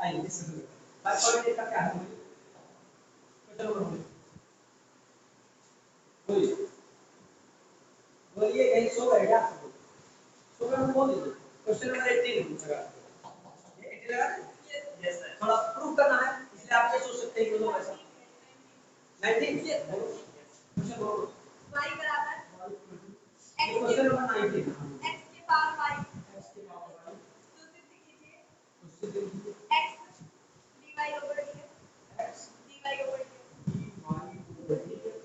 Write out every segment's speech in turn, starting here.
आइए डिस्कस करते हैं 5.8 का क्या है क्वेश्चन नंबर बोलिए बोलिए कहीं सो गए क्या सो गए बोल दीजिए क्वेश्चन नंबर 18 लगा ये 18 लगा यस सर थोड़ा प्रूव करना है इसलिए आप ये सोच सकते हैं कि बोलो ऐसा 19 यस बोलो क्वेश्चन बोलो y बराबर क्वेश्चन नंबर 19 x के पावर y तो सिद्ध कीजिए x dy over dx x dy over dx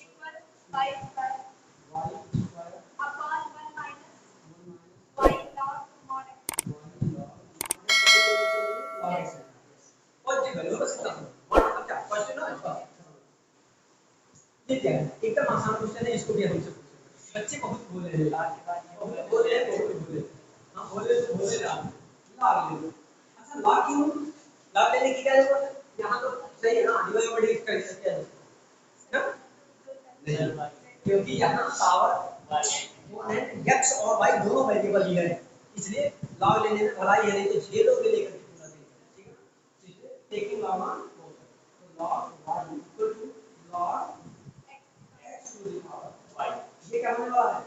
equal y square upon 1 minus y log mod x positive value बस इतना वन का क्या क्वेश्चन है इसका ठीक है एकदम आसान क्वेश्चन है इसको भी हमसे पूछेंगे बच्चे बहुत बोल रहे हैं बहुत बोल रहे हैं बहुत बोले हम बोले तो बोले ना लाग ले लो अच्छा लाग क्यों लाग लेने की क्या जरूरत है यहां तो सही है ना डिवाइड बाय डिवाइड कर सकते हैं ना नहीं क्योंकि यहां पावर एक्सपोनेंट x और y दोनों वेरिएबल लिए हैं इसलिए लॉग लेने में भलाई है नहीं तो जे लोग लेकर के पूरा देंगे ठीक है इसलिए टेकिंग लॉग ऑन तो log y equal to log x to the power y ये क्या होने वाला है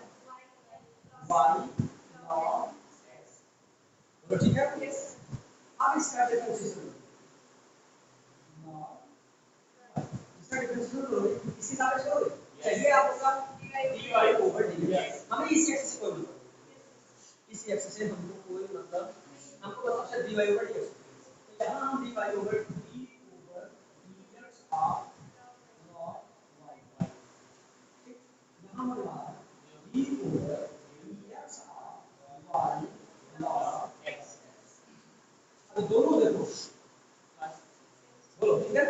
y log x तो ठीक है अब इसका डिफरेंशिएशन इसका डिफरेंशिएशन करोगे इसके साथ करोगे चाहिए आपका dy ओवर dx हमें इसी एक्सिस से कोई मतलब इसी एक्सिस से हमको कोई मतलब हमको बस सिर्फ dy ओवर dx तो यहां हम dy over dx of log y ठीक यहां हमारे पास d over dx of y log x अब दोनों देखो बोलो ठीक है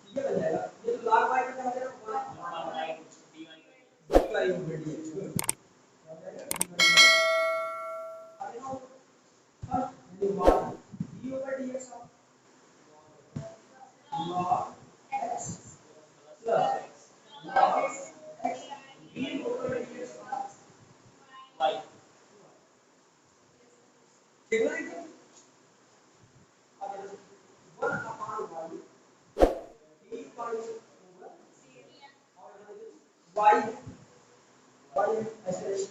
ये बन जाएगा ये तो log y का क्या हो जाएगा dy over dx क्या हो जाएगा अब देखो फर्स्ट ये y d over dx of log x plus log x d over dx of y ठीक है ना अब 1 upon y d y over और y y ऐसे ये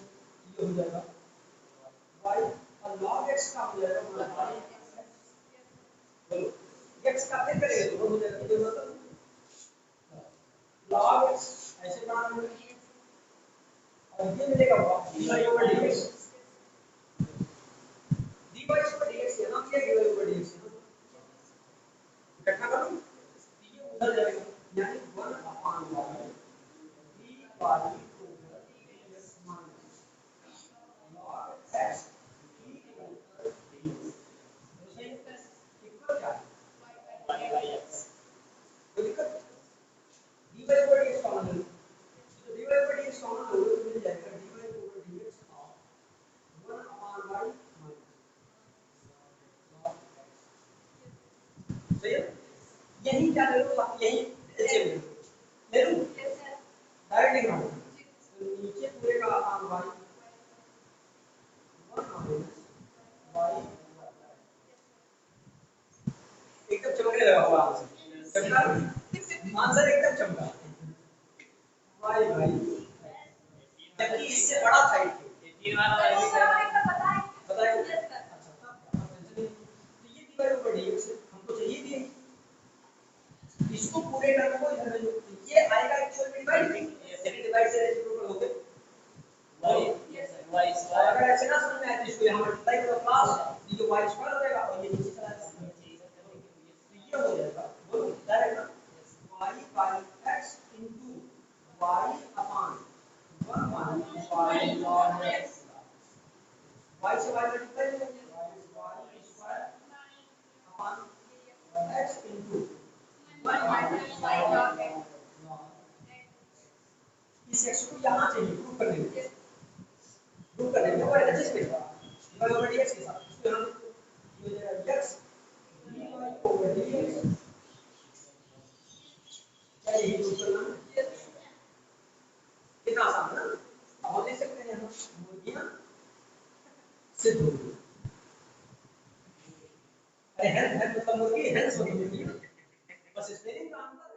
हो जाएगा y और log x का हो जाएगा मतलब y बोलो x का फिर करेंगे तो हो जाएगा ये मतलब log x ऐसे बना लेंगे और ये मिलेगा dy over dx dy over dx है ना ये dy over dx है इकट्ठा करो ये उधर जाएगा यानी 1 upon y dy over dx minus log x d over dx तो सही इक्वल क्या है y by x कोई दिक्कत dy over dx कॉमन ले लो तो dy over dx कॉमन लो तो मिल जाएगा dy over dx of 1 upon y minus log x सही है यही क्या ले लो यही एचएम ले लो डायरेक्ट लिख रहा हूं तो नीचे पूरे का अपॉन y 1 minus y एकदम चमकने लगा हुआ आंसर चमका आंसर एकदम चमका y भाई जबकि इससे बड़ा था ये 3 बार बताइए अच्छा तो ये dy over dx हमको चाहिए भी इसको पूरे करने को इधर जो ये आएगा एक्चुअल में डिवाइड सेकंड डिवाइड से रेसिप्रोकल होके y यस y स्क्वायर अगर ऐसे ना समझ में आए तो इसको यहां मल्टीप्लाई करो प्लस ये y स्क्वायर हो जाएगा और ये नीचे चला जाएगा तो ये हो जाएगा बोलो डायरेक्ट ना y by x into y upon 1 minus y log x y से y मल्टीप्लाई करेंगे y square upon x into 1 minus y log x इस x को यहां चाहिए प्रूव करने के लिए प्रूव करने के लिए और एडजस्ट करेगा dy over dx के साथ इसको यहां ये हो जाएगा x dy over dx क्या यही प्रूव करना है कितना आसान है ना अब हम देख सकते हैं यहां मुर्गियां सिद्ध हो गई अरे हेल्थ हेल्थ मतलब मुर्गी हेल्थ मतलब मुर्गी बस स्पेलिंग का अंतर